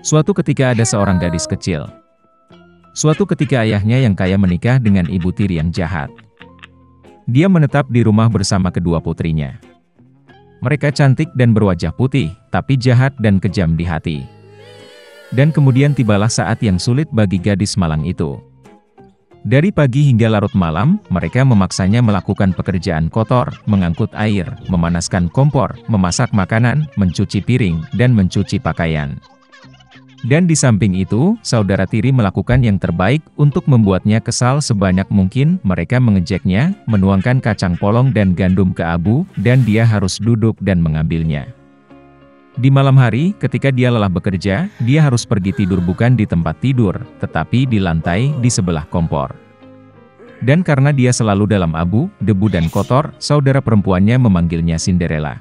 Suatu ketika ada seorang gadis kecil. Suatu ketika ayahnya yang kaya menikah dengan ibu tiri yang jahat. Dia menetap di rumah bersama kedua putrinya. Mereka cantik dan berwajah putih, tapi jahat dan kejam di hati. Dan kemudian tibalah saat yang sulit bagi gadis malang itu. Dari pagi hingga larut malam, mereka memaksanya melakukan pekerjaan kotor, mengangkut air, memanaskan kompor, memasak makanan, mencuci piring, dan mencuci pakaian. Dan di samping itu, saudara tiri melakukan yang terbaik untuk membuatnya kesal sebanyak mungkin. Mereka mengejeknya, menuangkan kacang polong dan gandum ke abu, dan dia harus duduk dan mengambilnya. Di malam hari, ketika dia lelah bekerja, dia harus pergi tidur bukan di tempat tidur, tetapi di lantai di sebelah kompor. Dan karena dia selalu dalam abu, debu dan kotor, saudara perempuannya memanggilnya Cinderella.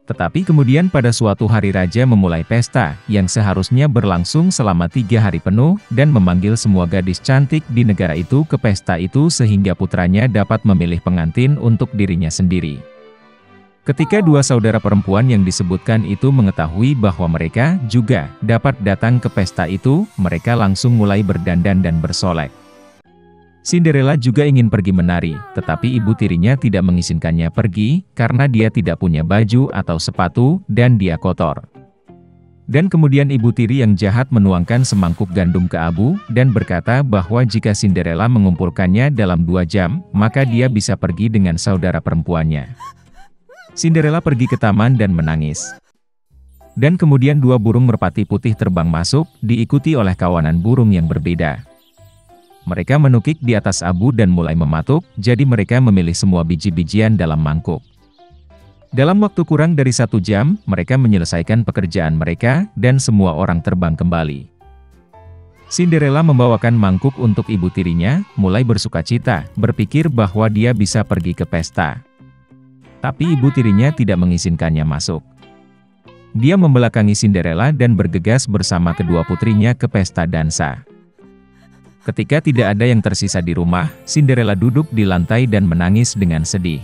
Tetapi kemudian pada suatu hari raja memulai pesta, yang seharusnya berlangsung selama 3 hari penuh, dan memanggil semua gadis cantik di negara itu ke pesta itu sehingga putranya dapat memilih pengantin untuk dirinya sendiri. Ketika dua saudara perempuan yang disebutkan itu mengetahui bahwa mereka juga dapat datang ke pesta itu, mereka langsung mulai berdandan dan bersolek. Cinderella juga ingin pergi menari, tetapi ibu tirinya tidak mengizinkannya pergi, karena dia tidak punya baju atau sepatu, dan dia kotor. Dan kemudian ibu tiri yang jahat menuangkan semangkuk gandum ke abu, dan berkata bahwa jika Cinderella mengumpulkannya dalam 2 jam, maka dia bisa pergi dengan saudara perempuannya. Cinderella pergi ke taman dan menangis. Dan kemudian 2 burung merpati putih terbang masuk, diikuti oleh kawanan burung yang berbeda. Mereka menukik di atas abu dan mulai mematuk, jadi mereka memilih semua biji-bijian dalam mangkuk. Dalam waktu kurang dari 1 jam, mereka menyelesaikan pekerjaan mereka, dan semua orang terbang kembali. Cinderella membawakan mangkuk untuk ibu tirinya, mulai bersukacita, berpikir bahwa dia bisa pergi ke pesta. Tapi ibu tirinya tidak mengizinkannya masuk. Dia membelakangi Cinderella dan bergegas bersama kedua putrinya ke pesta dansa. Ketika tidak ada yang tersisa di rumah, Cinderella duduk di lantai dan menangis dengan sedih.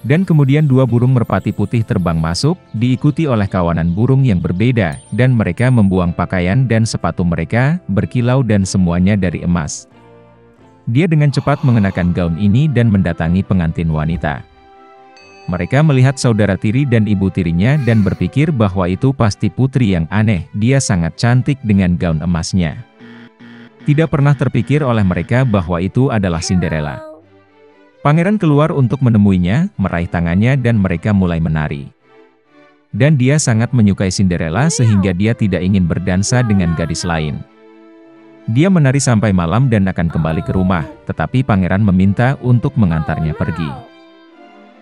Dan kemudian 2 burung merpati putih terbang masuk, diikuti oleh kawanan burung yang berbeda, dan mereka membuang pakaian dan sepatu mereka, berkilau dan semuanya dari emas. Dia dengan cepat mengenakan gaun ini dan mendatangi pengantin wanita. Mereka melihat saudara tiri dan ibu tirinya dan berpikir bahwa itu pasti putri yang aneh, dia sangat cantik dengan gaun emasnya. Tidak pernah terpikir oleh mereka bahwa itu adalah Cinderella. Pangeran keluar untuk menemuinya, meraih tangannya dan mereka mulai menari. Dan dia sangat menyukai Cinderella sehingga dia tidak ingin berdansa dengan gadis lain. Dia menari sampai malam dan akan kembali ke rumah, tetapi pangeran meminta untuk mengantarnya pergi.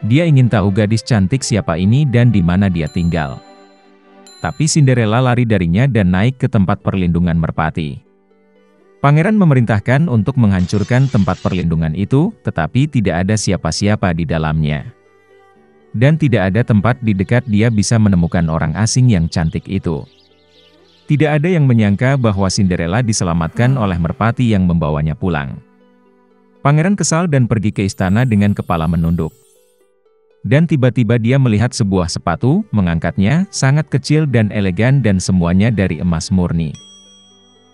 Dia ingin tahu gadis cantik siapa ini dan di mana dia tinggal. Tapi Cinderella lari darinya dan naik ke tempat perlindungan merpati. Pangeran memerintahkan untuk menghancurkan tempat perlindungan itu, tetapi tidak ada siapa-siapa di dalamnya. Dan tidak ada tempat di dekat dia bisa menemukan orang asing yang cantik itu. Tidak ada yang menyangka bahwa Cinderella diselamatkan oleh merpati yang membawanya pulang. Pangeran kesal dan pergi ke istana dengan kepala menunduk. Dan tiba-tiba dia melihat sebuah sepatu, mengangkatnya, sangat kecil dan elegan dan semuanya dari emas murni.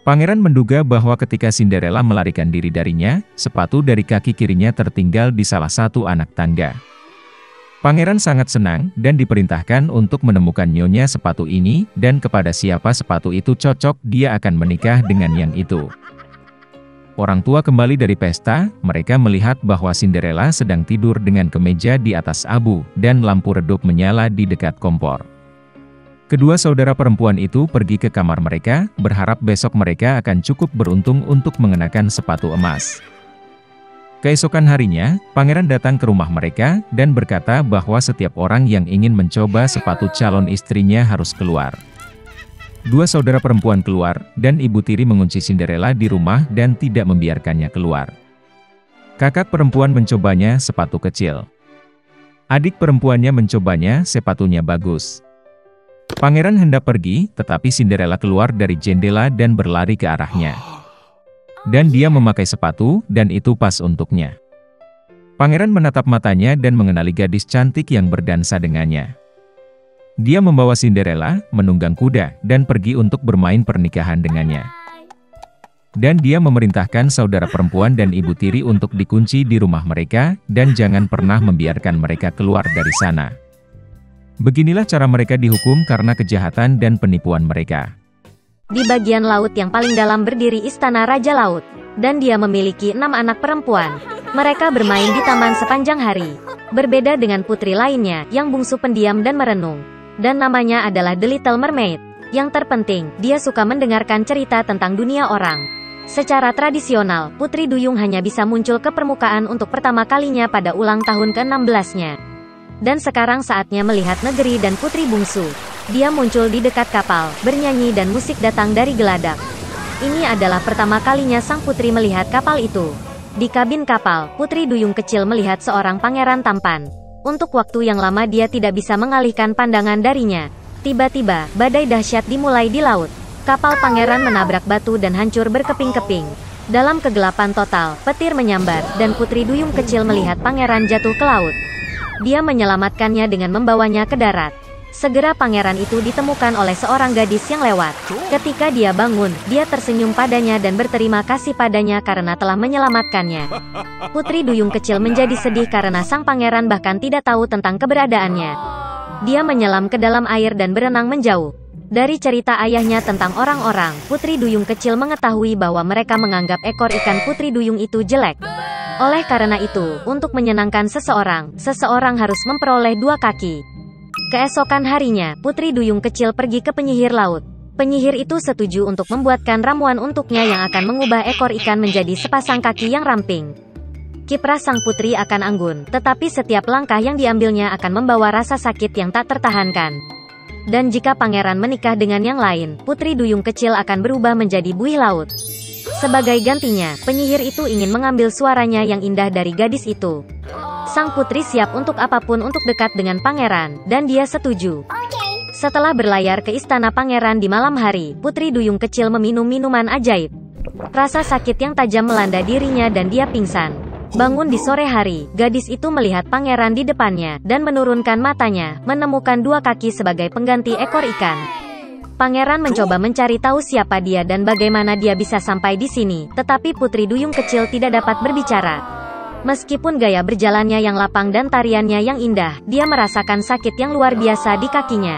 Pangeran menduga bahwa ketika Cinderella melarikan diri darinya, sepatu dari kaki kirinya tertinggal di salah satu anak tangga. Pangeran sangat senang, dan diperintahkan untuk menemukan nyonya sepatu ini, dan kepada siapa sepatu itu cocok, dia akan menikah dengan yang itu. Orang tua kembali dari pesta, mereka melihat bahwa Cinderella sedang tidur dengan kemeja di atas abu, dan lampu redup menyala di dekat kompor. Kedua saudara perempuan itu pergi ke kamar mereka, berharap besok mereka akan cukup beruntung untuk mengenakan sepatu emas. Keesokan harinya, pangeran datang ke rumah mereka, dan berkata bahwa setiap orang yang ingin mencoba sepatu calon istrinya harus keluar. Dua saudara perempuan keluar, dan ibu tiri mengunci Cinderella di rumah dan tidak membiarkannya keluar. Kakak perempuan mencobanya sepatu kecil. Adik perempuannya mencobanya sepatunya bagus. Pangeran hendak pergi, tetapi Cinderella keluar dari jendela dan berlari ke arahnya. Dan dia memakai sepatu, dan itu pas untuknya. Pangeran menatap matanya dan mengenali gadis cantik yang berdansa dengannya. Dia membawa Cinderella, menunggang kuda, dan pergi untuk bermain pernikahan dengannya. Dan dia memerintahkan saudara perempuan dan ibu tiri untuk dikunci di rumah mereka, dan jangan pernah membiarkan mereka keluar dari sana. Beginilah cara mereka dihukum karena kejahatan dan penipuan mereka. Di bagian laut yang paling dalam berdiri istana Raja Laut, dan dia memiliki 6 anak perempuan. Mereka bermain di taman sepanjang hari. Berbeda dengan putri lainnya, yang bungsu pendiam dan merenung. Dan namanya adalah The Little Mermaid. Yang terpenting, dia suka mendengarkan cerita tentang dunia orang. Secara tradisional, Putri Duyung hanya bisa muncul ke permukaan untuk pertama kalinya pada ulang tahun ke-16-nya. Dan sekarang saatnya melihat negeri dan putri bungsu. Dia muncul di dekat kapal, bernyanyi dan musik datang dari geladak. Ini adalah pertama kalinya sang putri melihat kapal itu. Di kabin kapal, Putri Duyung kecil melihat seorang pangeran tampan. Untuk waktu yang lama dia tidak bisa mengalihkan pandangan darinya. Tiba-tiba, badai dahsyat dimulai di laut. Kapal pangeran menabrak batu dan hancur berkeping-keping. Dalam kegelapan total, petir menyambar, dan Putri Duyung kecil melihat pangeran jatuh ke laut. Dia menyelamatkannya dengan membawanya ke darat. Segera pangeran itu ditemukan oleh seorang gadis yang lewat. Ketika dia bangun, dia tersenyum padanya dan berterima kasih padanya karena telah menyelamatkannya. Putri Duyung kecil menjadi sedih karena sang pangeran bahkan tidak tahu tentang keberadaannya. Dia menyelam ke dalam air dan berenang menjauh. Dari cerita ayahnya tentang orang-orang, Putri Duyung kecil mengetahui bahwa mereka menganggap ekor ikan Putri Duyung itu jelek. Oleh karena itu, untuk menyenangkan seseorang, seseorang harus memperoleh 2 kaki. Keesokan harinya, Putri Duyung kecil pergi ke penyihir laut. Penyihir itu setuju untuk membuatkan ramuan untuknya yang akan mengubah ekor ikan menjadi sepasang kaki yang ramping. Kiprah sang putri akan anggun, tetapi setiap langkah yang diambilnya akan membawa rasa sakit yang tak tertahankan. Dan jika pangeran menikah dengan yang lain, Putri Duyung kecil akan berubah menjadi buih laut. Sebagai gantinya, penyihir itu ingin mengambil suaranya yang indah dari gadis itu. Sang putri siap untuk apapun untuk dekat dengan pangeran, dan dia setuju. Setelah berlayar ke istana pangeran di malam hari, Putri Duyung kecil meminum minuman ajaib. Rasa sakit yang tajam melanda dirinya dan dia pingsan. Bangun di sore hari, gadis itu melihat pangeran di depannya, dan menurunkan matanya, menemukan 2 kaki sebagai pengganti ekor ikan. Pangeran mencoba mencari tahu siapa dia dan bagaimana dia bisa sampai di sini, tetapi Putri Duyung kecil tidak dapat berbicara. Meskipun gaya berjalannya yang lapang dan tariannya yang indah, dia merasakan sakit yang luar biasa di kakinya.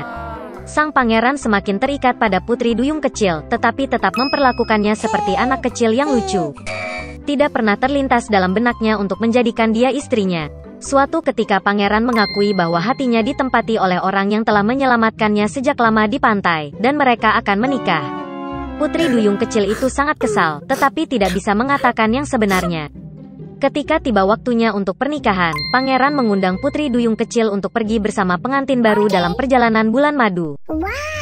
Sang pangeran semakin terikat pada Putri Duyung kecil, tetapi tetap memperlakukannya seperti anak kecil yang lucu. Tidak pernah terlintas dalam benaknya untuk menjadikan dia istrinya. Suatu ketika pangeran mengakui bahwa hatinya ditempati oleh orang yang telah menyelamatkannya sejak lama di pantai, dan mereka akan menikah. Putri Duyung kecil itu sangat kesal, tetapi tidak bisa mengatakan yang sebenarnya. Ketika tiba waktunya untuk pernikahan, pangeran mengundang Putri Duyung kecil untuk pergi bersama pengantin baru dalam perjalanan bulan madu.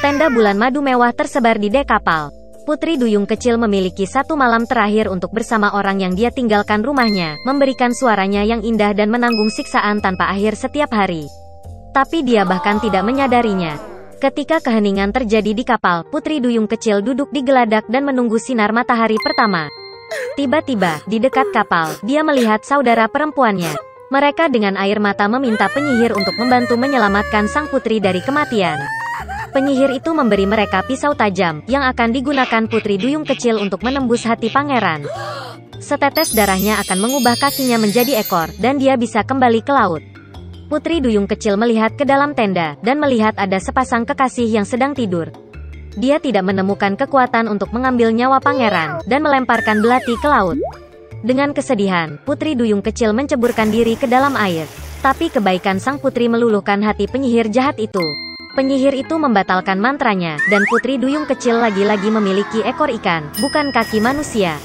Tenda bulan madu mewah tersebar di dek kapal. Putri Duyung kecil memiliki 1 malam terakhir untuk bersama orang yang dia tinggalkan rumahnya, memberikan suaranya yang indah dan menanggung siksaan tanpa akhir setiap hari. Tapi dia bahkan tidak menyadarinya. Ketika keheningan terjadi di kapal, Putri Duyung kecil duduk di geladak dan menunggu sinar matahari pertama. Tiba-tiba, di dekat kapal, dia melihat saudara perempuannya. Mereka dengan air mata meminta penyihir untuk membantu menyelamatkan sang putri dari kematian. Penyihir itu memberi mereka pisau tajam, yang akan digunakan Putri Duyung kecil untuk menembus hati pangeran. Setetes darahnya akan mengubah kakinya menjadi ekor, dan dia bisa kembali ke laut. Putri Duyung kecil melihat ke dalam tenda, dan melihat ada sepasang kekasih yang sedang tidur. Dia tidak menemukan kekuatan untuk mengambil nyawa pangeran, dan melemparkan belati ke laut. Dengan kesedihan, Putri Duyung kecil menceburkan diri ke dalam air. Tapi kebaikan sang putri meluluhkan hati penyihir jahat itu. Penyihir itu membatalkan mantranya, dan Putri Duyung kecil lagi-lagi memiliki ekor ikan, bukan kaki manusia.